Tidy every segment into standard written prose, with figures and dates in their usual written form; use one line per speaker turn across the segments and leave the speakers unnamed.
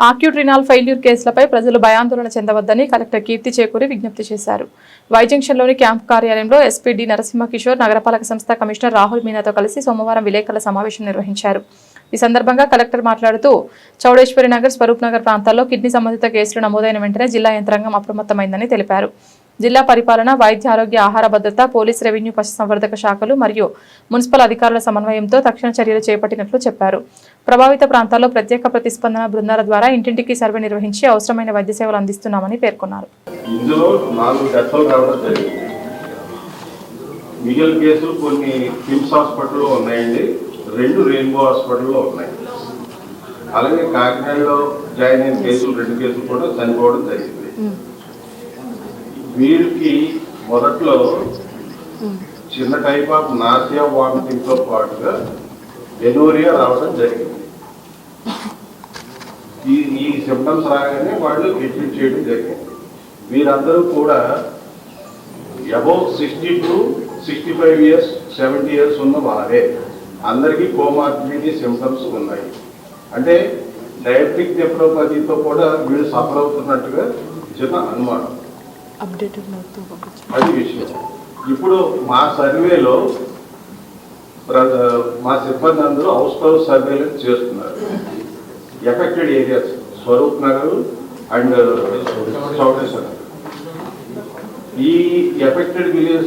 ఆక్యూట్ రినాల్ failure కేసులపై ప్రజలు భయాందోళన చెందవద్దని collector కీర్తి చేకూరి విజ్ఞప్తి చేశారు. వైజంక్షన్లోని క్యాంపు కార్యాలయంలో ఎస్పీ డి నరసింహకిషోర్, నగరపాలక సంస్థ కమిషనర్ రాహుల్ మీనాతో కలిసి సోమవారం విలేకరుల సమావేశం నిర్వహించారు. ఈ సందర్భంగా కలెక్టర్ మాట్లాడుతూ చౌడేశ్వరి నగర్, స్వరూప్ నగర్ ప్రాంతాల్లో కిడ్నీ సంబంధిత కేసులు నమోదైన వెంటనే జిల్లా యంత్రాంగం అప్రమత్తమైందని తెలిపారు. జిల్లా పరిపాలన, వైద్య ఆరోగ్య, ఆహార భద్రత, పోలీస్, రెవెన్యూ, పశుసంవర్ధక శాఖలు మరియు మున్సిపల్ అధికారుల సమన్వయంతో తక్షణ చర్యలు చేపట్టినట్లు చెప్పారు. ప్రభావిత ప్రాంతాల్లో ప్రత్యేక ప్రతిస్పందన బృందాల ద్వారా ఇంటింటికి సర్వే నిర్వహించి అవసరమైన వైద్య సేవలు అందిస్తున్నామని పేర్కొన్నారు.
ఇందులో 4 డెత్లు రావడం జరిగింది. మిగిలిన కేసులు కొన్ని కిమ్స్ హాస్పిటల్లో ఉన్నాయండి, 2 రెయిన్బో హాస్పిటల్లో ఉన్నాయి. అలాగే కాకినాడలో జాయిన్ అయిన కేసులు 2 కేసులు కూడా చనిపోవడం జరిగింది. వీరికి మొదట్లో చిన్న టైప్ ఆఫ్ నాసియా, వామిటింగ్ తో పాటుగా ఎనోరియా రావడం జరిగింది. ఈ సిమ్టమ్స్ రాగానే వాళ్ళు అడ్మిట్ చేయడం జరిగింది. వీరందరూ కూడా అబౌవ్ 60 to 65 ఇయర్స్, 70 ఇయర్స్ ఉన్న వారే. అందరికీ కోమార్బిడిటీ సిమ్టమ్స్ ఉన్నాయి. అంటే డయాబెటిక్ నెఫ్రోపతితో కూడా వీళ్ళు సఫర్ అవుతున్నట్టుగా చిన్న అనుమానం. అది విషయం. ఇప్పుడు మా సర్వేలో మా సిబ్బంది అందరూ హౌస్ సర్వేలెన్స్ చేస్తున్నారు. Affected areas Swaroop Nagar and Chowdeshwari Nagar. ఈ ఎఫెక్టెడ్ విలేజ్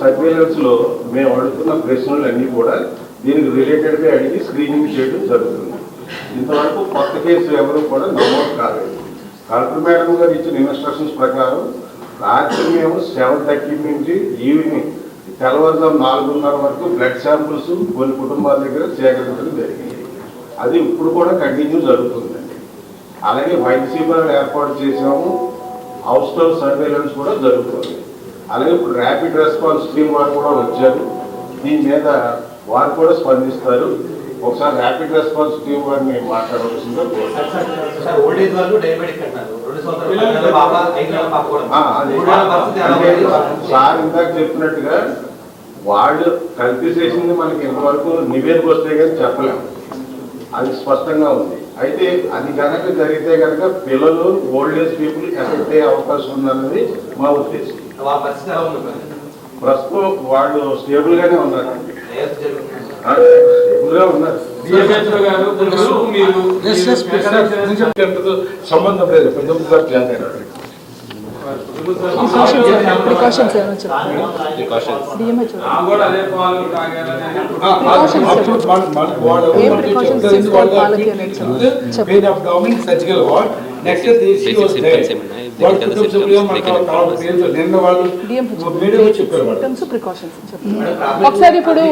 సర్వేలెన్స్ లో మేము అడుగుతున్న ప్రశ్నలు అన్ని కూడా దీనికి రిలేటెడ్ గా అడిగి స్క్రీనింగ్ చేయడం జరుగుతుంది. ఇంతవరకు కొత్త కేసులు ఎవరు కూడా నమోదు కాలేదు. కలెక్టర్ మేడం గారు ఇచ్చిన ఇన్స్ట్రక్షన్స్ ప్రకారం రాత్రి మేము 7:30 నుంచి ఈవినింగ్ తెల్లవారుజాము 4:30 వరకు బ్లడ్ శాంపుల్స్ కొన్ని కుటుంబాల దగ్గర సేకరించడం జరిగింది. అది ఇప్పుడు కూడా కంటిన్యూ జరుగుతుందండి. అలాగే వైద్య శిబిరాలు ఏర్పాటు చేసాము, హౌస్ హోల్డ్ సర్వేలెన్స్ కూడా జరుగుతుంది. అలాగే ఇప్పుడు ర్యాపిడ్ రెస్పాన్స్ టీమ్ వారు కూడా వచ్చారు. దీని మీద వారు కూడా స్పందిస్తారు. ఒకసారి ర్యాపిడ్ రెస్పాన్స్ టీమ్ వారిని మాట్లాడవలసిందిగా సార్ ఇందాక చెప్పినట్టుగా వాళ్ళు కల్తీ చేసింది మనకి ఇంతవరకు నివేదిక వస్తే కానీ చెప్పలేము. అది స్పష్టంగా ఉంది. అయితే అది కనుక జరిగితే కనుక పిల్లలు, ఓల్డ్ ఏజ్ పీపుల్ ఎఫెక్ట్ అయ్యే అవకాశం ఉందన్నది మా ఉద్దేశం. ప్రస్తుతం వాళ్ళు స్టేబుల్ గానే ఉన్నారండి. సంబంధం లేదు.
ఒకసారి ఇప్పుడు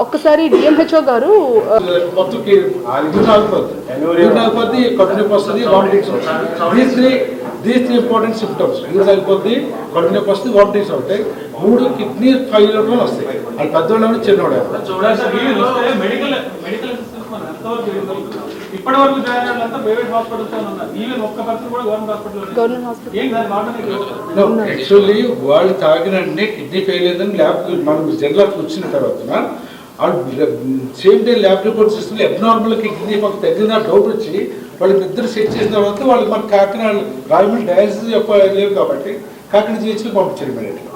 ఒక్కసారి డిఎంహెచ్ఓ గారు
ఇంపార్టెంట్ సిమ్టమ్స్ అయిపోద్ది. కడుపునొప్పి వస్తుంది, వామిటింగ్స్ అవుతాయి. 3 కిడ్నీ ఫెయిల్యూర్ వస్తాయి. అది పెద్దవాళ్ళు చిన్నవాడు. ఇప్పటి వరకు ప్రైవేట్ యాక్చువల్లీ వాళ్ళు తాగినంటే కిడ్నీ ఫెయిల్ అయిందని ల్యాబ్ మనం జనరల్కి వచ్చిన తర్వాత సేమ్ డే ల్యాబ్ రిపోర్ట్స్ ఇస్తుంది. అబ్నార్మల్ కిడ్నీ మాకు తగ్గిన డౌట్ వచ్చి వాళ్ళకి ఇద్దరు చెక్ చేసిన తర్వాత వాళ్ళు మనకు కాకినాడ రాయమండ్రి డయాలసిస్ లేవు కాబట్టి కాకినాడ జిహెచ్కి పంపించారు ఇమీడియట్గా.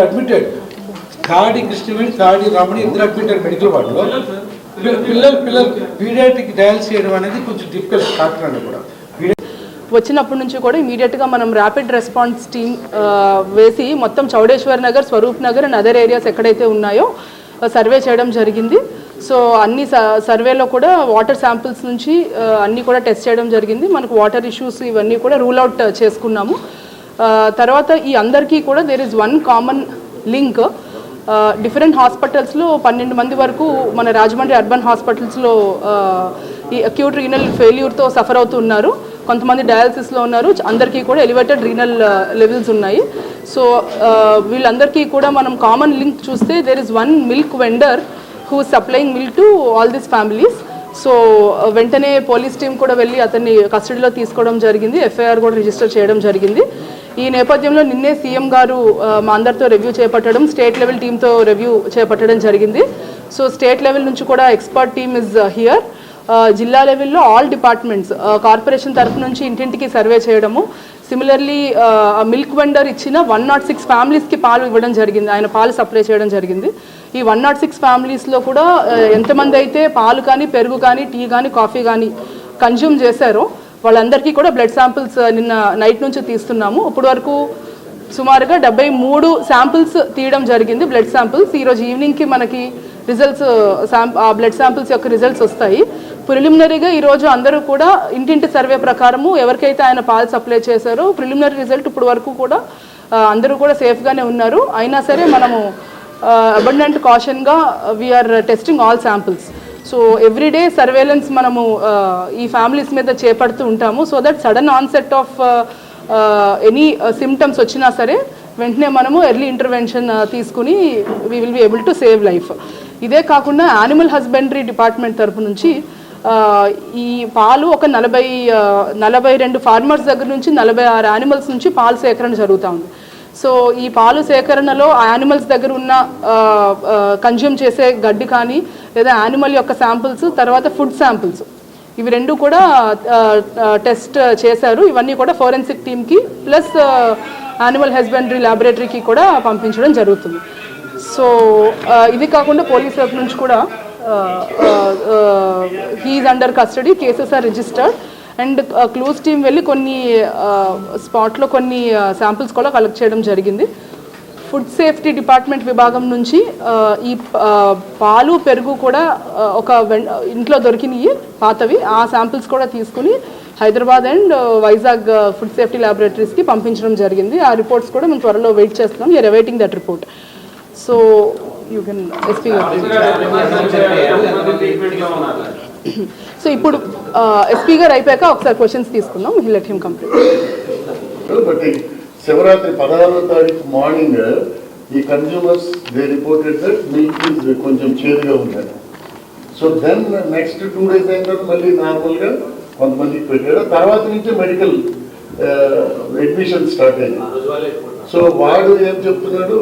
అడ్మిటెడ్ థాడి కృష్ణవేణి, థాడి రమణి ఇద్దరు అడ్మిటెడ్ మెడికల్ వార్డులో. పిల్లలు పీడియాట్రిక్ డయాలసిస్ చేయడం అనేది కొంచెం డిఫికల్ట్ కాకినాడ కూడా.
వచ్చినప్పటి నుంచి కూడా ఇమీడియట్గా మనం ర్యాపిడ్ రెస్పాన్స్ టీమ్ వేసి మొత్తం Chowdeshwar Nagar, Swaroop Nagar and other areas ఎక్కడైతే ఉన్నాయో సర్వే చేయడం జరిగింది. సో అన్ని సర్వేలో కూడా వాటర్ శాంపిల్స్ నుంచి అన్నీ కూడా టెస్ట్ చేయడం జరిగింది. మనకు వాటర్ ఇష్యూస్ ఇవన్నీ కూడా రూల్ అవుట్ చేసుకున్నాము. తర్వాత ఈ అందరికీ కూడా there is one common link. Different హాస్పిటల్స్లో 12 మంది వరకు మన రాజమండ్రి అర్బన్ హాస్పిటల్స్లో ఈ అక్యూట్ రీనల్ ఫెయిల్యూర్తో సఫర్ అవుతున్నారు. కొంతమంది డయాలసిస్లో ఉన్నారు. అందరికీ కూడా ఎలివేటెడ్ రీనల్ లెవెల్స్ ఉన్నాయి. సో వీళ్ళందరికీ కూడా మనం కామన్ లింక్ చూస్తే there is one milk vendor who supplying milk to all these families. So వెంటనే పోలీస్ టీం కూడా వెళ్ళి అతన్ని కస్టడీలో తీసుకోవడం జరిగింది. ఎఫ్ఐఆర్ కూడా రిజిస్టర్ చేయడం జరిగింది. ఈ నేపథ్యంలో నిన్నే సీఎం గారు మా అందరితో రివ్యూ చేపట్టడం, స్టేట్ లెవెల్ టీంతో రివ్యూ చేపట్టడం జరిగింది. సో స్టేట్ లెవెల్ నుంచి కూడా ఎక్స్పర్ట్ టీమ్ ఇస్ హియర్. జిల్లా లెవెల్లో ఆల్ డిపార్ట్మెంట్స్, కార్పొరేషన్ తరఫు నుంచి ఇంటింటికి సర్వే చేయడము, సిమిలర్లీ మిల్క్ వెండర్ ఇచ్చిన 106 ఫ్యామిలీస్కి పాలు ఇవ్వడం జరిగింది, ఆయన పాలు సప్లై చేయడం జరిగింది. ఈ 106 ఫ్యామిలీస్లో కూడా ఎంతమంది అయితే పాలు కానీ, పెరుగు కానీ, టీ కానీ, కాఫీ కానీ కన్జ్యూమ్ చేశారో వాళ్ళందరికీ కూడా బ్లడ్ శాంపిల్స్ నిన్న నైట్ నుంచి తీస్తున్నాము. ఇప్పటి వరకు సుమారుగా 73 శాంపిల్స్ తీయడం జరిగింది, బ్లడ్ శాంపిల్స్. ఈరోజు ఈవినింగ్కి మనకి రిజల్ట్స్, బ్లడ్ శాంపిల్స్ యొక్క రిజల్ట్స్ వస్తాయి. ప్రిలిమినరీగా ఈరోజు అందరూ కూడా ఇంటింటి సర్వే ప్రకారము ఎవరికైతే ఆయన పాలు సప్లై చేశారో ప్రిలిమినరీ రిజల్ట్ ఇప్పుడు వరకు కూడా అందరూ కూడా సేఫ్గానే ఉన్నారు. అయినా సరే మనము అబండెంట్ కాషన్గా we're testing all samples. So everyday surveillance మనము ఈ ఫ్యామిలీస్ మీద చేపడుతూ ఉంటాము. So that sudden onset of any symptoms వచ్చినా సరే వెంటనే మనము ఎర్లీ ఇంటర్వెన్షన్ తీసుకుని we will be able to save life. ఇదే కాకుండా యానిమల్ హస్బెండరీ డిపార్ట్మెంట్ తరపు నుంచి ఈ పాలు ఒక 42 ఫార్మర్స్ దగ్గర నుంచి 46 యానిమల్స్ నుంచి పాలు సేకరణ జరుగుతూ ఉంది. సో ఈ పాలు సేకరణలో యానిమల్స్ దగ్గర ఉన్న కన్జ్యూమ్ చేసే గడ్డి కానీ లేదా యానిమల్ యొక్క శాంపిల్స్, తర్వాత ఫుడ్ శాంపిల్స్, ఇవి రెండు కూడా టెస్ట్ చేశారు. ఇవన్నీ కూడా ఫోరెన్సిక్ టీమ్కి ప్లస్ యానిమల్ హస్బెండరీ ల్యాబొరేటరీకి కూడా పంపించడం జరుగుతుంది. సో ఇది కాకుండా పోలీస్ తరఫు నుంచి కూడా he's under custody, cases are registered and clues team వెళ్ళి కొన్ని స్పాట్లో కొన్ని శాంపిల్స్ కూడా కలెక్ట్ చేయడం జరిగింది. ఫుడ్ సేఫ్టీ డిపార్ట్మెంట్ విభాగం నుంచి ఈ పాలు, పెరుగు కూడా ఒక ఇంట్లో దొరికినవి పాతవి, ఆ శాంపిల్స్ కూడా తీసుకుని Hyderabad and Vizag food safety ల్యాబొరేటరీస్కి పంపించడం జరిగింది. ఆ రిపోర్ట్స్ కూడా మేము త్వరలో వెయిట్ చేస్తున్నాం. You're awaiting that report. So you can SP గారు. సో ఇప్పుడు ఎస్పీ గారు అయిపోయాక ఒకసారి క్వశ్చన్స్ తీసుకుందాం. Will let him complete.
But Shivaratri 16వ తారీఖు మార్నింగ్ ఈ consumers they reported that milk is కొంచెం చేదుగా ఉందని. సో దెన్ నెక్స్ట్ 2 days అయిన తర్వాత మళ్ళీ నార్మల్గా కొంతమందికి పెట్టాడు. తర్వాత నుంచి మెడికల్ అడ్మిషన్ స్టార్ట్ అయింది. సో వాడు ఏం చెప్తున్నాడు,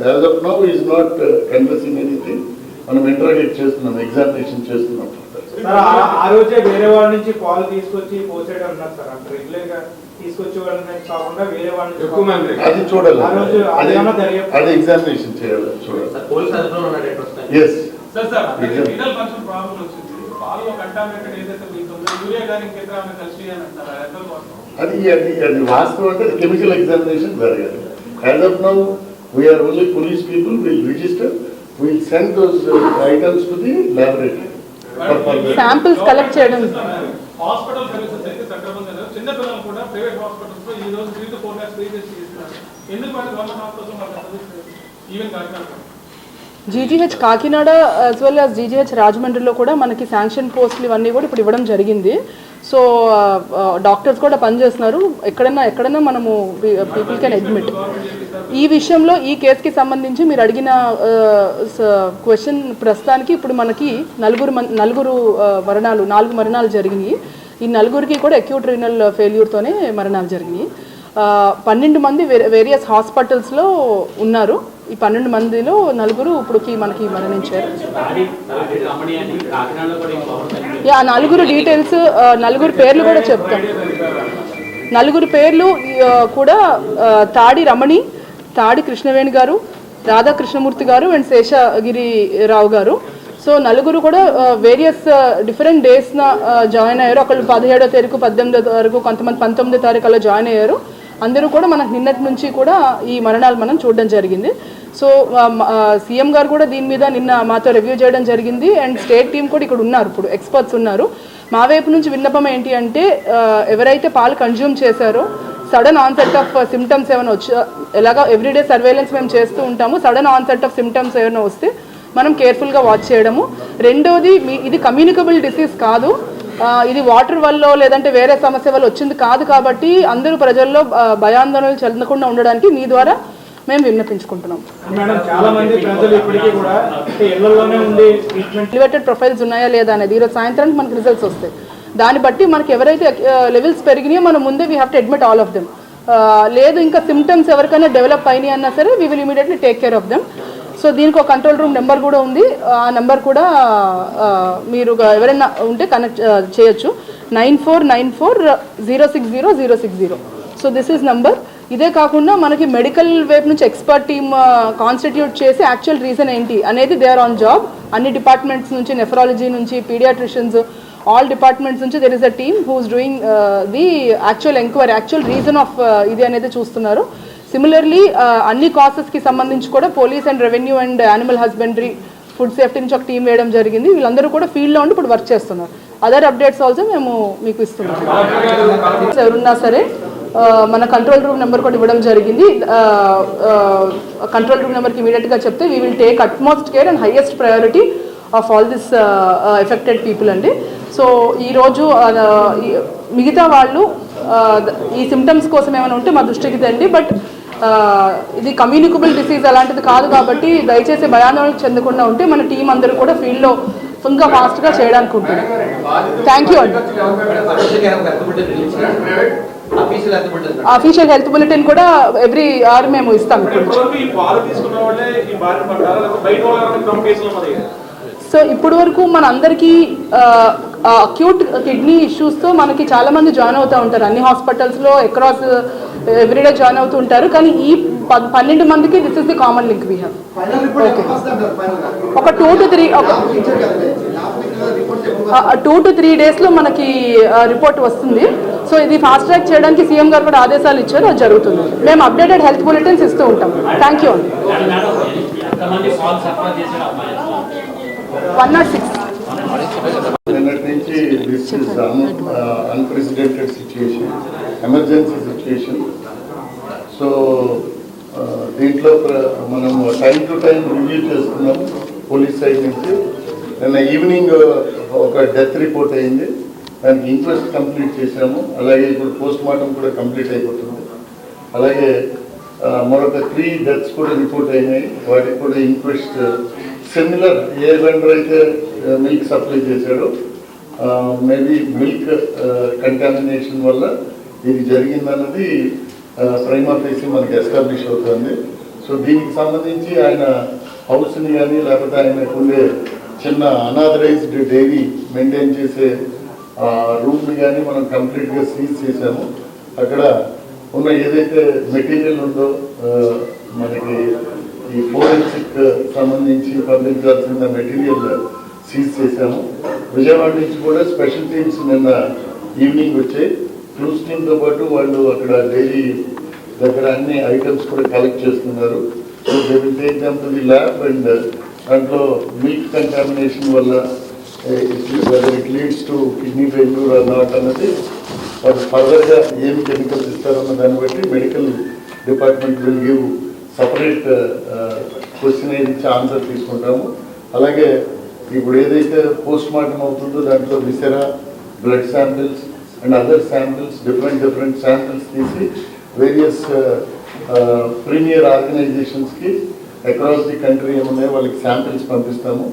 as of now is not confessing anything. మనం ఇంటరాగేట్ చేస్తున్నాం, ఎగ్జామినేషన్ చేస్తున్నాం.
ఆ రోజే వేరే వాళ్ళ నుంచి పాలు తీసుకొచ్చి పోసేయడం ఉన్నారు సార్. అంటే రెగ్యులర్ గా తీసుకొచ్చే వాళ్ళని కాకుండా వేరే వాళ్ళని
అది చూడాలి, అది ఎగ్జామినేషన్ చేయాలి, చూడాలి. ఎస్ అది వాస్తవం అంటే కెమికల్ ఎగ్జామినేషన్ జరగాలి. As of now we're only police people will register, will send those items to the laboratory.
Samples collect చేయడం.
హాస్పిటల్ సర్వీసెస్ అయితే సక్రమంగా చిన్న పిల్లలు కూడా ప్రైవేట్ హాస్పిటల్స్ లో ఈ రోజు 3 to 4 lakhs పే చేసి చేస్తున్నారు. ఎందుకు వాళ్ళు గవర్నమెంట్ హాస్పిటల్స్ వాళ్ళకి even Kakinada
GGH Kakinada as well as GGH రాజమండ్రిలో కూడా మనకి శాంక్షన్ పోస్టులు ఇవన్నీ కూడా ఇప్పుడు ఇవ్వడం జరిగింది. సో డాక్టర్స్ కూడా పనిచేస్తున్నారు. ఎక్కడైనా మనము పీపుల్ కెన్ అడ్మిట్. ఈ విషయంలో ఈ కేసుకి సంబంధించి మీరు అడిగిన క్వశ్చన్ ప్రస్తుతానికి ఇప్పుడు మనకి నలుగురు మరణాలు 4 మరణాలు జరిగినాయి. ఈ నలుగురికి కూడా అక్యూట్ రీనల్ ఫెయిల్యూర్తోనే మరణాలు జరిగినాయి. 12 మంది వేరియస్ హాస్పిటల్స్లో ఉన్నారు. ఈ 12 మందిలో 4 ఇప్పుడుకి మనకి మరణించారు. ఆ 4 డీటెయిల్స్, 4 పేర్లు కూడా చెప్తాం. 4 పేర్లు కూడా తాడి రమణి, తాడి కృష్ణవేణి గారు, రాధా కృష్ణమూర్తి గారు అండ్ శేషగిరిరావు గారు. సో 4 కూడా వేరియస్ డిఫరెంట్ డేస్న జాయిన్ అయ్యారు. ఒకళ్ళు 17వ తారీఖు, 18వ తారీఖు, కొంతమంది 19వ తారీఖు అలా జాయిన్ అయ్యారు. అందరూ కూడా మనకు నిన్నటి నుంచి కూడా ఈ మరణాలు మనం చూడడం జరిగింది. సో సీఎం గారు కూడా దీని మీద నిన్న మాతో రివ్యూ చేయడం జరిగింది అండ్ స్టేట్ టీం కూడా ఇక్కడ ఉన్నారు, ఇప్పుడు ఎక్స్పర్ట్స్ ఉన్నారు. మా వైపు నుంచి విన్నపం ఏంటి అంటే ఎవరైతే పాలు కన్జ్యూమ్ చేశారో సడన్ ఆన్సెట్ ఆఫ్ సిమ్టమ్స్ ఏమైనా ఎలాగా ఎవ్రీడే సర్వేలెన్స్ మేము చేస్తూ ఉంటాము. సడన్ ఆన్సెట్ ఆఫ్ సిమ్టమ్స్ ఏమైనా వస్తే మనం కేర్ఫుల్గా వాచ్ చేయడము. రెండోది, ఇది కమ్యూనికబుల్ డిసీజ్ కాదు, ఇది వాటర్ వల్ల లేదంటే వేరే సమస్య వల్ల వచ్చింది కాదు. కాబట్టి అందరూ ప్రజల్లో భయాందోళనలు చెందకుండా ఉండడానికి మీ ద్వారా మేము విన్నపించుకుంటున్నాం. ఎలివేటెడ్ ప్రొఫైల్స్ ఉన్నాయా లేదా అనేది ఈరోజు సాయంత్రానికి మనకు రిజల్ట్స్ వస్తాయి. దాన్ని బట్టి మనకి ఎవరైతే లెవెల్స్ పెరిగినాయో మనం ముందే we have to admit all of them. లేదు ఇంకా సిమ్టమ్స్ ఎవరికైనా డెవలప్ అయినాయి అన్నా సరే we will immediately take care of them. So దీనికి ఒక కంట్రోల్ రూమ్ నెంబర్ కూడా ఉంది. ఆ నెంబర్ కూడా మీరు ఎవరైనా ఉంటే కనెక్ట్ చేయొచ్చు, 9494060060. So this is number. ఇదే కాకుండా మనకి మెడికల్ వైపు నుంచి ఎక్స్పర్ట్ టీమ్ కాన్స్టిట్యూట్ చేసి యాక్చువల్ రీజన్ ఏంటి అనేది దే ఆర్ ఆన్ జాబ్. అన్ని డిపార్ట్మెంట్స్ నుంచి, నెఫ్రాలజీ నుంచి, పీడియాట్రిషియన్స్, ఆల్ డిపార్ట్మెంట్స్ నుంచి there is a team who's doing the actual enquiry, actual reason of ఇది అనేది చూస్తున్నారు. సిమిలర్లీ అన్ని కాసెస్కి సంబంధించి కూడా police and revenue and animal husbandry, food safety నుంచి ఒక టీం వేయడం జరిగింది. వీళ్ళందరూ కూడా ఫీల్డ్లో ఉండి ఇప్పుడు వర్క్ చేస్తున్నారు. అదర్ అప్డేట్స్ ఆల్సో మేము మీకు ఇస్తున్నాం. ఎవరున్నా సరే మన కంట్రోల్ రూమ్ నెంబర్ కూడా ఇవ్వడం జరిగింది. కంట్రోల్ రూమ్ నెంబర్కి ఇమీడియట్గా చెప్తే we will take utmost care and highest priority of all this affected people అండి. సో ఈరోజు మిగతా వాళ్ళు ఈ సిమ్టమ్స్ కోసం ఏమైనా ఉంటే మా దృష్టికి తండి. బట్ ఇది కమ్యూనికబుల్ డిసీజ్ అలాంటిది కాదు కాబట్టి దయచేసి భయాందోళన చెందకుండా ఉంటే మన టీం అందరూ కూడా ఫీల్డ్లో ఇంకా ఫాస్ట్గా చేయడానికి ఉంటుంది. థ్యాంక్ యూ అండి. అఫీషియల్ హెల్త్ బులెటిన్ కూడా ఎవ్రీ అవర్ మేము ఇస్తాం. సో ఇప్పుడు వరకు మన అందరికీ అక్యూట్ కిడ్నీ ఇష్యూస్తో మనకి చాలామంది జాయిన్ అవుతూ ఉంటారు. అన్ని హాస్పిటల్స్లో అక్రాస్ ఎవ్రీడే జాయిన్ అవుతూ ఉంటారు. కానీ ఈ 12 మందికి this is the common link we have. ఒక 2 to 3 డేస్లో మనకి రిపోర్ట్ వస్తుంది. సో ఇది ఫాస్ట్ ట్రాక్ చేయడానికి సీఎం గారు కూడా ఆదేశాలు ఇచ్చారు, అది జరుగుతుంది. మేము అప్డేటెడ్ హెల్త్ బులెటిన్స్ ఇస్తూ ఉంటాం. థ్యాంక్ యూ అండి. 106
నిన్నటి నుంచి this is unprecedented situation, emergency situation. So దీంట్లో మనం టైం టు టైం రివ్యూ చేస్తున్నాం పోలీస్ సైడ్ నుంచి. నిన్న ఈవినింగ్ ఒక డెత్ రిపోర్ట్ అయింది, దానికి ఇంక్వెస్ట్ కంప్లీట్ చేశాము. అలాగే ఇప్పుడు పోస్ట్ మార్టం కూడా కంప్లీట్ అయిపోతుంది. అలాగే మరొక 3 డెత్స్ కూడా రిపోర్ట్ అయినాయి, వాటికి కూడా ఇంక్వెస్ట్ సిమిలర్ ఏ వెండర్ అయితే మిల్క్ సప్లై చేశాడో మేబీ మిల్క్ కంటామినేషన్ వల్ల ఇది జరిగిందన్నది ప్రైమా ఫేసి మనకి ఎస్టాబ్లిష్ అవుతుంది. సో దీనికి సంబంధించి ఆయన హౌస్ని కానీ లేకపోతే ఆయనకు ఉండే చిన్న అనాథరైజ్డ్ డైరీ మెయింటైన్ చేసే రూమ్ని కానీ మనం కంప్లీట్గా సీజ్ చేసాము. అక్కడ ఉన్న ఏదైతే మెటీరియల్ ఉందో మనకి ఈ ఫోరెన్సిక్ సంబంధించి పంపించాల్సిన మెటీరియల్ సీజ్ చేశాము. విజయవాడ నుంచి కూడా స్పెషల్ టీమ్స్ నిన్న ఈవినింగ్ వచ్చాయి. క్లూస్ టీమ్తో పాటు వాళ్ళు అక్కడ డైరీ దగ్గర అన్ని ఐటమ్స్ కూడా కలెక్ట్ చేస్తున్నారు. So they will take them to the lab and దాంట్లో మిల్క్ కంటామినేషన్ వల్ల whether it leads to kidney failure or not అన్నది ఫర్దర్గా ఏం కెమికల్స్ ఇస్తారన్న దాన్ని బట్టి medical department will give separate question ఇచ్చి ఆన్సర్ తీసుకుంటాము. అలాగే ఇప్పుడు ఏదైతే పోస్ట్ మార్టం అవుతుందో దాంట్లో viscera, blood samples and other samples different samples తీసి వేరియస్ ప్రీమియర్ ఆర్గనైజేషన్స్కి అక్రాస్ ది కంట్రీ ఏమున్నాయో వాళ్ళకి శాంపిల్స్ పంపిస్తాము.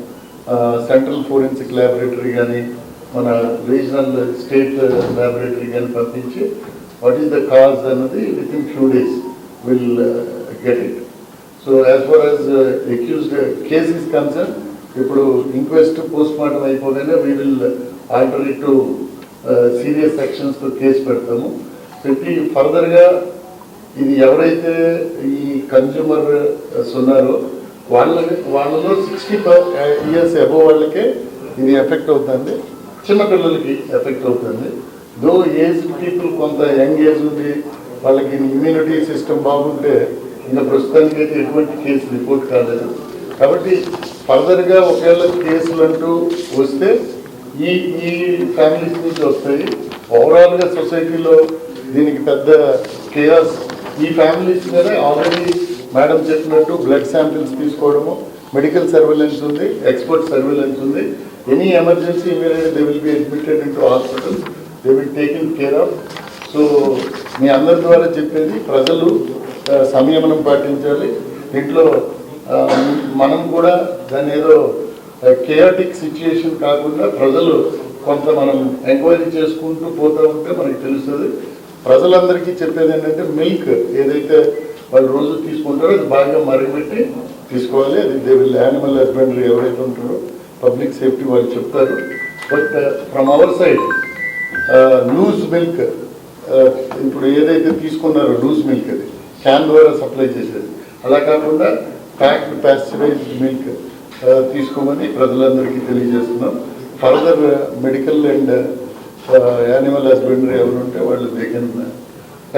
సెంట్రల్ ఫోరెన్సిక్ ల్యాబొరేటరీ కానీ మన రీజనల్ స్టేట్ ల్యాబొరేటరీ కానీ పంపించి వాట్ ఈస్ ద కాజ్ అన్నది within few days will get it. So as far as accused case is concern, ఇప్పుడు ఇంక్వెస్ట్ పోస్ట్ మార్టం అయిపోగానే we will alter it to serious సెక్షన్స్తో case పెడతాము. పెట్టి ఫర్దర్గా ఇది ఎవరైతే ఈ కన్జ్యూమర్స్ ఉన్నారో వాళ్ళలో 60 years అబోవ్ వాళ్ళకే ఇది ఎఫెక్ట్ అవుతుంది, చిన్నపిల్లలకి ఎఫెక్ట్ అవుతుంది. దో ఏజ్ పీపుల్ కొంత యంగ్ ఏజ్ ఉంది, వాళ్ళకి ఇమ్యూనిటీ సిస్టమ్ బాగుంటే ఇంకా ప్రస్తుతానికి అయితే ఎటువంటి కేసు రిపోర్ట్ కాలేదు. కాబట్టి ఫర్దర్గా ఒకవేళ కేసులు అంటూ వస్తే ఈ ఫ్యామిలీస్ నుంచి వస్తాయి. ఓవరాల్గా సొసైటీలో దీనికి పెద్ద కేయాస్ ఈ ఫ్యామిలీస్ మీద ఆల్రెడీ మేడం చెప్పినట్టు బ్లడ్ శాంపిల్స్ తీసుకోవడము, మెడికల్ సర్వేలెన్స్ ఉంది, ఎక్స్పర్ట్ సర్వేలెన్స్ ఉంది. Any emergency immediately they will be admitted in to hospital, they will taking care of. So మీ అందరి ద్వారా చెప్పేది ప్రజలు సంయమనం పాటించాలి. దీంట్లో మనం కూడా దాన్ని ఏదో కేయాటిక్ సిచ్యుయేషన్ కాకుండా ప్రజలు కొంత మనం ఎంక్వైరీ చేసుకుంటూ పోతూ ఉంటే మనకి తెలుస్తుంది. ప్రజలందరికీ చెప్పేది ఏంటంటే మిల్క్ ఏదైతే వాళ్ళు రోజు తీసుకుంటారో అది బాగా మరిగిపెట్టి తీసుకోవాలి. అది దే విల్ యానిమల్ హస్బెండరీ ఎవరైతే ఉంటారో పబ్లిక్ సేఫ్టీ వాళ్ళు చెప్తారు. But from our side loose milk ఇప్పుడు ఏదైతే తీసుకున్నారో లూజ్ మిల్క్ అది క్యాన్ ద్వారా సప్లై చేసేది అలా కాకుండా ప్యాక్డ్ ప్యాస్చరైజ్డ్ మిల్క్ తీసుకోమని ప్రజలందరికీ తెలియజేస్తున్నాం. Further medical and animal husbandry ఎవరు ఉంటే వాళ్ళు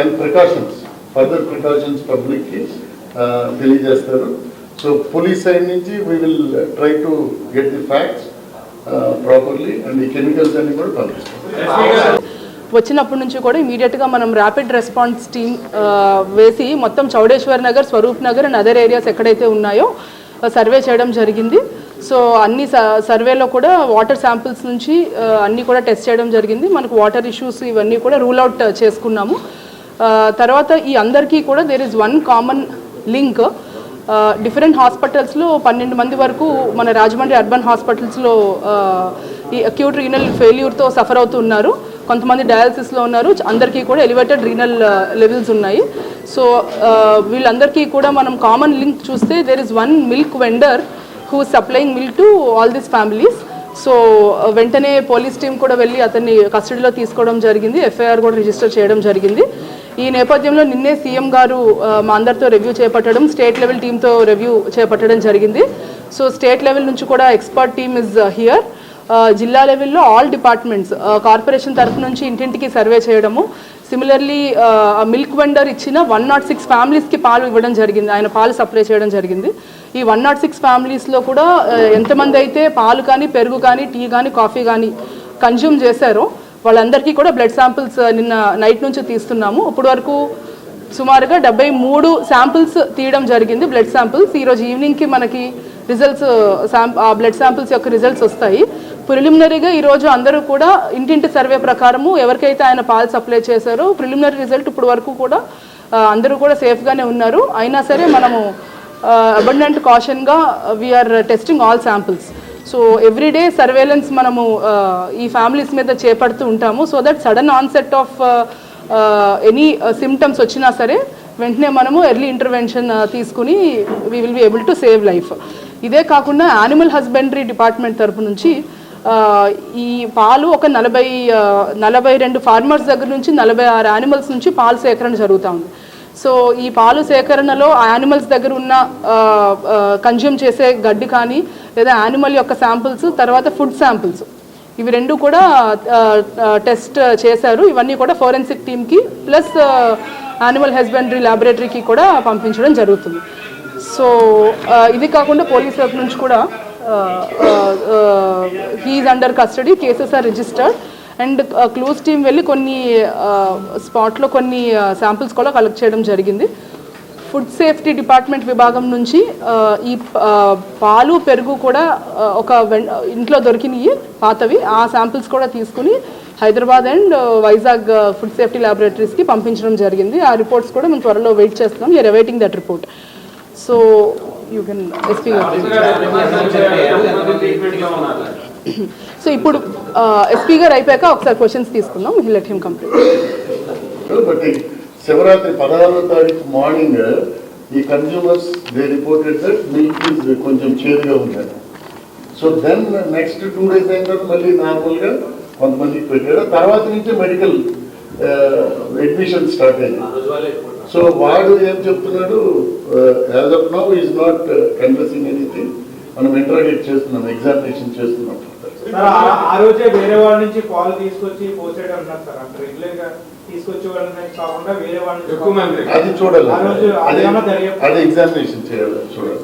అండ్ ప్రికాషన్స్ ఫర్దర్ ప్రికాషన్స్ పబ్లిక్కి తెలియజేస్తారు. సో పోలీస్ సైడ్ నుంచి we will try to get the facts properly and ఈ కెమికల్స్ అన్ని కూడా పంపిస్తాం.
వచ్చినప్పటి నుంచి కూడా ఇమీడియట్గా మనం ర్యాపిడ్ రెస్పాన్స్ టీమ్ వేసి మొత్తం Chowdeshwar Nagar, Swaroop Nagar and other areas ఎక్కడైతే ఉన్నాయో సర్వే చేయడం జరిగింది. సో అన్ని సర్వేలో కూడా వాటర్ శాంపిల్స్ నుంచి అన్నీ కూడా టెస్ట్ చేయడం జరిగింది. మనకు వాటర్ ఇష్యూస్ ఇవన్నీ కూడా రూల్ అవుట్ చేసుకున్నాము. తర్వాత ఈ అందరికీ కూడా there is one common link. Different హాస్పిటల్స్లో 12 మంది వరకు మన రాజమండ్రి అర్బన్ హాస్పిటల్స్లో ఈ అక్యూట్ రీనల్ ఫెయిల్యూర్తో సఫర్ అవుతున్నారు. కొంతమంది డయాలసిస్లో ఉన్నారు. అందరికీ కూడా ఎలివేటెడ్ రీనల్ లెవెల్స్ ఉన్నాయి. సో వీళ్ళందరికీ కూడా మనం కామన్ లింక్ చూస్తే there is one milk vendor who supplying milk to all these families. So వెంటనే పోలీస్ టీం కూడా వెళ్ళి అతన్ని కస్టడీలో తీసుకోవడం జరిగింది. ఎఫ్ఐఆర్ కూడా రిజిస్టర్ చేయడం జరిగింది. ఈ నేపథ్యంలో నిన్నే సీఎం గారు మా అందరితో రివ్యూ చేపట్టడం, స్టేట్ లెవెల్ టీంతో రివ్యూ చేపట్టడం జరిగింది. సో స్టేట్ లెవెల్ నుంచి కూడా ఎక్స్పర్ట్ టీమ్ ఇస్ హియర్. జిల్లా లెవెల్లో ఆల్ డిపార్ట్మెంట్స్ కార్పొరేషన్ తరఫు నుంచి ఇంటింటికి సర్వే చేయడము. సిమిలర్లీ మిల్క్ వెండర్ ఇచ్చిన 106 ఫ్యామిలీస్కి పాలు ఇవ్వడం జరిగింది. ఆయన పాలు సప్లై చేయడం జరిగింది. ఈ 106 ఫ్యామిలీస్లో కూడా ఎంతమంది అయితే పాలు కానీ, పెరుగు కానీ, టీ కానీ, కాఫీ కానీ కన్జ్యూమ్ చేశారో వాళ్ళందరికీ కూడా బ్లడ్ శాంపిల్స్ నిన్న నైట్ నుంచి తీస్తున్నాము. ఇప్పటి వరకు సుమారుగా 73 శాంపిల్స్ తీయడం జరిగింది, బ్లడ్ శాంపిల్స్. ఈరోజు ఈవినింగ్కి మనకి రిజల్ట్స్ బ్లడ్ శాంపిల్స్ యొక్క రిజల్ట్స్ వస్తాయి. ప్రిలిమినరీగా ఈరోజు అందరూ కూడా ఇంటింటి సర్వే ప్రకారము ఎవరికైతే ఆయన పాలు సప్లై చేశారో ప్రిలిమినరీ రిజల్ట్ ఇప్పుడు వరకు కూడా అందరూ కూడా సేఫ్గానే ఉన్నారు. అయినా సరే మనము అబండెంట్ కాషన్గా we're testing all samples. So everyday surveillance మనము ఈ ఫ్యామిలీస్ మీద చేపడుతూ ఉంటాము. So that sudden onset of any symptoms వచ్చినా సరే వెంటనే మనము ఎర్లీ ఇంటర్వెన్షన్ తీసుకుని we will be able to save life. ఇదే కాకుండా యానిమల్ హస్బెండరీ డిపార్ట్మెంట్ తరపు నుంచి ఈ పాలు ఒక 42 ఫార్మర్స్ దగ్గర నుంచి 46 యానిమల్స్ నుంచి పాలు సేకరణ జరుగుతూ ఉంది. సో ఈ పాలు సేకరణలో యానిమల్స్ దగ్గర ఉన్న కన్జ్యూమ్ చేసే గడ్డి కానీ లేదా యానిమల్ యొక్క శాంపిల్స్, తర్వాత ఫుడ్ శాంపిల్స్, ఇవి రెండు కూడా టెస్ట్ చేశారు. ఇవన్నీ కూడా ఫోరెన్సిక్ టీమ్కి ప్లస్ యానిమల్ హస్బెండరీ ల్యాబొరేటరీకి కూడా పంపించడం జరుగుతుంది. సో ఇది కాకుండా పోలీస్ తరఫు నుంచి కూడా he's under custody, cases are registered and clues team వెళ్ళి కొన్ని స్పాట్లో కొన్ని శాంపిల్స్ కూడా కలెక్ట్ చేయడం జరిగింది. ఫుడ్ సేఫ్టీ డిపార్ట్మెంట్ విభాగం నుంచి ఈ పాలు, పెరుగు కూడా ఒక ఇంట్లో దొరికినవి పాతవి, ఆ శాంపిల్స్ కూడా తీసుకుని Hyderabad and Vizag food safety ల్యాబొరేటరీస్కి పంపించడం జరిగింది. ఆ రిపోర్ట్స్ కూడా మేము త్వరలో వెయిట్ చేస్తున్నాం. You're awaiting that report. So you can SP గారు. సో ఇప్పుడు ఎస్పీ గారు అయిపోయాక ఒకసారి క్వశ్చన్స్ తీసుకుందాం. Let him complete.
But Shivaratri 16వ తారీఖు మార్నింగ్ ఈ consumers they reported that milk is కొంచెం చేదుగా ఉందని. సో దెన్ నెక్స్ట్ 2 days అయిన తర్వాత మళ్ళీ నార్మల్గా కొంతమందికి పెట్టారు. తర్వాత నుంచి మెడికల్ అడ్మిషన్ స్టార్ట్ అయింది. సో వాడు ఏం చెప్తున్నాడు, as of now is not confessing anything. మనం ఇంటరాగేట్ చేస్తున్నాం, ఎగ్జామినేషన్ చేస్తున్నాం.
ఆ రోజే వేరే వాళ్ళ నుంచి పాలు తీసుకొచ్చి పోసేయడం ఉన్నారు సార్. అంటే రెగ్యులర్ గా తీసుకొచ్చే వాళ్ళని కాకుండా వేరే వాళ్ళ నుంచి
అది చూడాలి,
అది
ఎగ్జామినేషన్ చేయాలి, చూడాలి.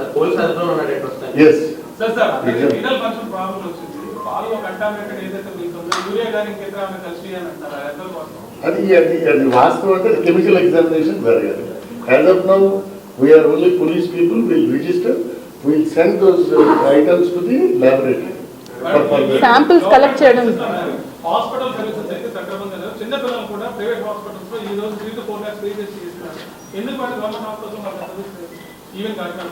Yes
sir renal function problem వచ్చింది. పాలు కంటామినేటెడ్ ఏదైతే ఉంటుందో యూరియా గాని ఇంకేదో కలిసి అని అంటారు.
అది వాస్తవం అంటే కెమికల్ ఎగ్జామినేషన్ జరగాలి. As of now we're only police people will register, will send those items to the laboratory.
Samples collect చేయడం.
హాస్పిటల్ సర్వీసెస్ అయితే సక్రమంగా చిన్న పిల్లలు కూడా ప్రైవేట్ హాస్పిటల్స్ లో ఈ రోజు 3 to 4 lakhs పే చేసి చేస్తున్నారు. ఎందుకు వాటి గవర్నమెంట్ హాస్పిటల్స్ వాళ్ళకి service even Kakinada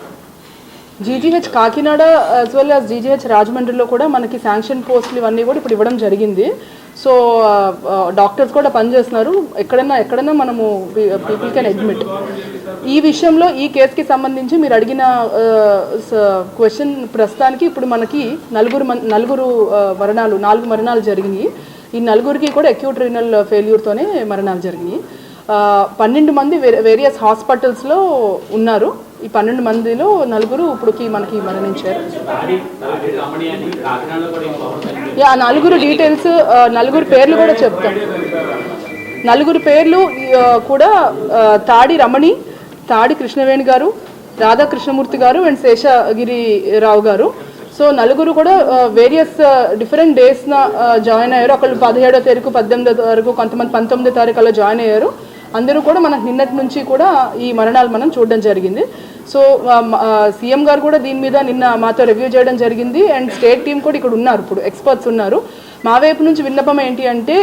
GGH Kakinada as well as GGH రాజమండ్రిలో కూడా మనకి శాంక్షన్ పోస్టులు ఇవన్నీ కూడా ఇప్పుడు ఇవ్వడం జరిగింది. సో డాక్టర్స్ కూడా పనిచేస్తున్నారు. ఎక్కడైనా మనము పీపుల్ కెన్ అడ్మిట్. ఈ విషయంలో ఈ కేసుకి సంబంధించి మీరు అడిగిన క్వశ్చన్ ప్రస్తుతానికి ఇప్పుడు మనకి నలుగురు మరణాలు 4 మరణాలు జరిగినాయి. ఈ నలుగురికి కూడా అక్యూట్ రీనల్ ఫెయిల్యూర్తోనే మరణాలు జరిగినాయి. 12 మంది వేరియస్ హాస్పిటల్స్లో ఉన్నారు. ఈ 12 మందిలో 4 ఇప్పుడుకి మనకి మరణించారు. ఆ 4 డీటెయిల్స్ 4 పేర్లు కూడా చెప్తాం. 4 పేర్లు కూడా తాడి రమణి, తాడి కృష్ణవేణి గారు, రాధాకృష్ణమూర్తి గారు అండ్ శేషగిరిరావు గారు. సో 4 కూడా వేరియస్ డిఫరెంట్ డేస్న జాయిన్ అయ్యారు. ఒకళ్ళు 17వ తారీఖు, 18వ తారీఖు, కొంతమంది 19వ తారీఖు అలా జాయిన్ అయ్యారు. అందరూ కూడా మనకు నిన్నటి నుంచి కూడా ఈ మరణాలు మనం చూడడం జరిగింది. సో సీఎం గారు కూడా దీని మీద నిన్న మాతో రివ్యూ చేయడం జరిగింది. అండ్ స్టేట్ టీం కూడా ఇక్కడ ఉన్నారు, ఇప్పుడు ఎక్స్పర్ట్స్ ఉన్నారు. మా వైపు నుంచి విన్నపం ఏంటి అంటే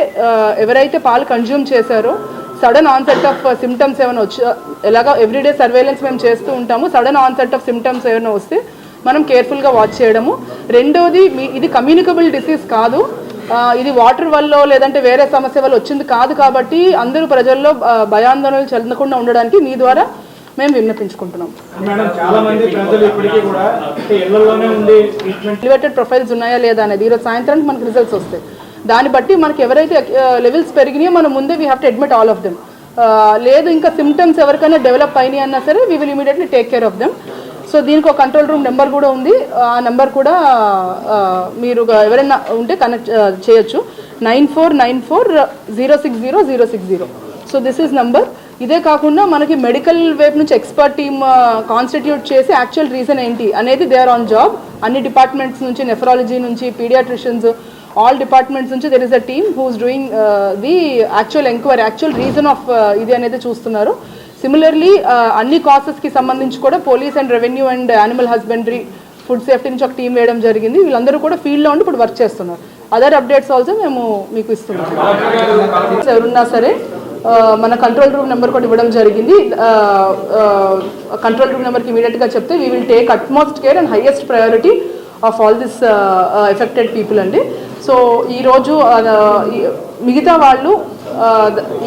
ఎవరైతే పాలు కన్జ్యూమ్ చేశారో సడన్ ఆన్సెట్ ఆఫ్ సిమ్టమ్స్ ఏమైనా ఎలాగా ఎవ్రీడే సర్వేలెన్స్ మేము చేస్తూ ఉంటాము. సడన్ ఆన్సెట్ ఆఫ్ సిమ్టమ్స్ ఏమైనా వస్తే మనం కేర్ఫుల్గా వాచ్ చేయడము. రెండోది ఇది కమ్యూనికబుల్ డిసీజ్ కాదు, ఇది వాటర్ వల్ల లేదంటే వేరే సమస్య వల్ల వచ్చింది కాదు. కాబట్టి అందరూ ప్రజల్లో భయాందోళనలు చెందకుండా ఉండడానికి మీ ద్వారా మేము విన్నపించుకుంటున్నాం.
చాలా మంది ప్రజలు ఇప్పటికీ కూడా ఇళ్లలోనే ఉండి
ఎలివేటెడ్ ప్రొఫైల్స్ ఉన్నాయా లేదా అనేది ఈరోజు సాయంత్రానికి మనకు రిజల్ట్స్ వస్తాయి. దాన్ని బట్టి మనకి ఎవరైతే లెవెల్స్ పెరిగినాయో మనం ముందే we have to admit all of them. లేదు ఇంకా సిమ్టమ్స్ ఎవరికైనా డెవలప్ అయినాయి అన్నా సరే we will immediately take care of them. So దీనికి ఒక కంట్రోల్ రూమ్ నెంబర్ కూడా ఉంది. ఆ నెంబర్ కూడా మీరు ఎవరైనా ఉంటే కనెక్ట్ చేయొచ్చు. 9494060060. So this is number. ఇదే కాకుండా మనకి మెడికల్ వైపు నుంచి ఎక్స్పర్ట్ టీమ్ కాన్స్టిట్యూట్ చేసి యాక్చువల్ రీజన్ ఏంటి అనేది దే ఆర్ ఆన్ జాబ్. అన్ని డిపార్ట్మెంట్స్ నుంచి, నెఫ్రాలజీ నుంచి, పీడియాట్రిషియన్స్, ఆల్ డిపార్ట్మెంట్స్ నుంచి there is a team who's doing the actual enquiry, actual reason of ఇది అనేది చూస్తున్నారు. సిమిలర్లీ అన్ని కాసెస్కి సంబంధించి కూడా police and revenue and animal husbandry, food safety నుంచి ఒక టీం వేయడం జరిగింది. వీళ్ళందరూ కూడా ఫీల్డ్లో ఉండి ఇప్పుడు వర్క్ చేస్తున్నారు. అదర్ అప్డేట్స్ ఆల్సో మేము మీకు ఇస్తున్నాం. ఎవరున్నా సరే మన కంట్రోల్ రూమ్ నెంబర్ కూడా ఇవ్వడం జరిగింది. కంట్రోల్ రూమ్ నెంబర్కి ఇమీడియట్గా చెప్తే we will take utmost care and highest priority of all this affected people అండి. సో ఈరోజు మిగతా వాళ్ళు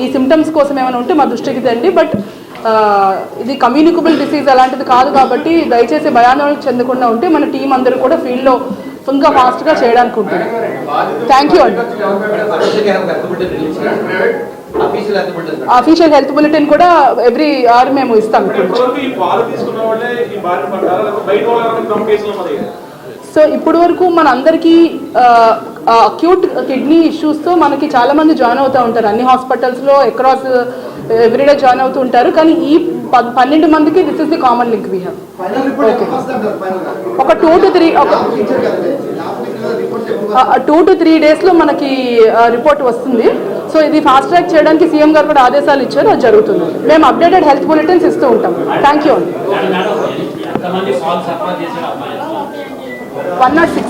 ఈ సిమ్టమ్స్ కోసం ఏమైనా ఉంటే మా దృష్టికి తండి. బట్ ఇది కమ్యూనికబుల్ డిసీజ్ అలాంటిది కాదు కాబట్టి దయచేసి భయాందోళన చెందకుండా ఉంటే మన టీం అందరూ కూడా ఫీల్డ్లో ఇంకా ఫాస్ట్గా చేయడానికి ఉంటుంది. థ్యాంక్ యూ అండి. అఫీషియల్ హెల్త్ బులెటిన్ కూడా ఎవ్రీ అవర్ మేము ఇస్తాం. సో ఇప్పుడు వరకు మన అందరికీ అక్యూట్ కిడ్నీ ఇష్యూస్తో మనకి చాలామంది జాయిన్ అవుతూ ఉంటారు. అన్ని హాస్పిటల్స్లో అక్రాస్ ఎవ్రీడే జాయిన్ అవుతూ ఉంటారు. కానీ ఈ 12 మందికి this is the common link we have. ఒక 2 to 3 డేస్లో మనకి రిపోర్ట్ వస్తుంది. సో ఇది ఫాస్ట్ ట్రాక్ చేయడానికి సీఎం గారు కూడా ఆదేశాలు ఇచ్చారు, అది జరుగుతుంది. మేము అప్డేటెడ్ హెల్త్ బులెటిన్స్ ఇస్తూ ఉంటాం. థ్యాంక్ యూ అండి. 106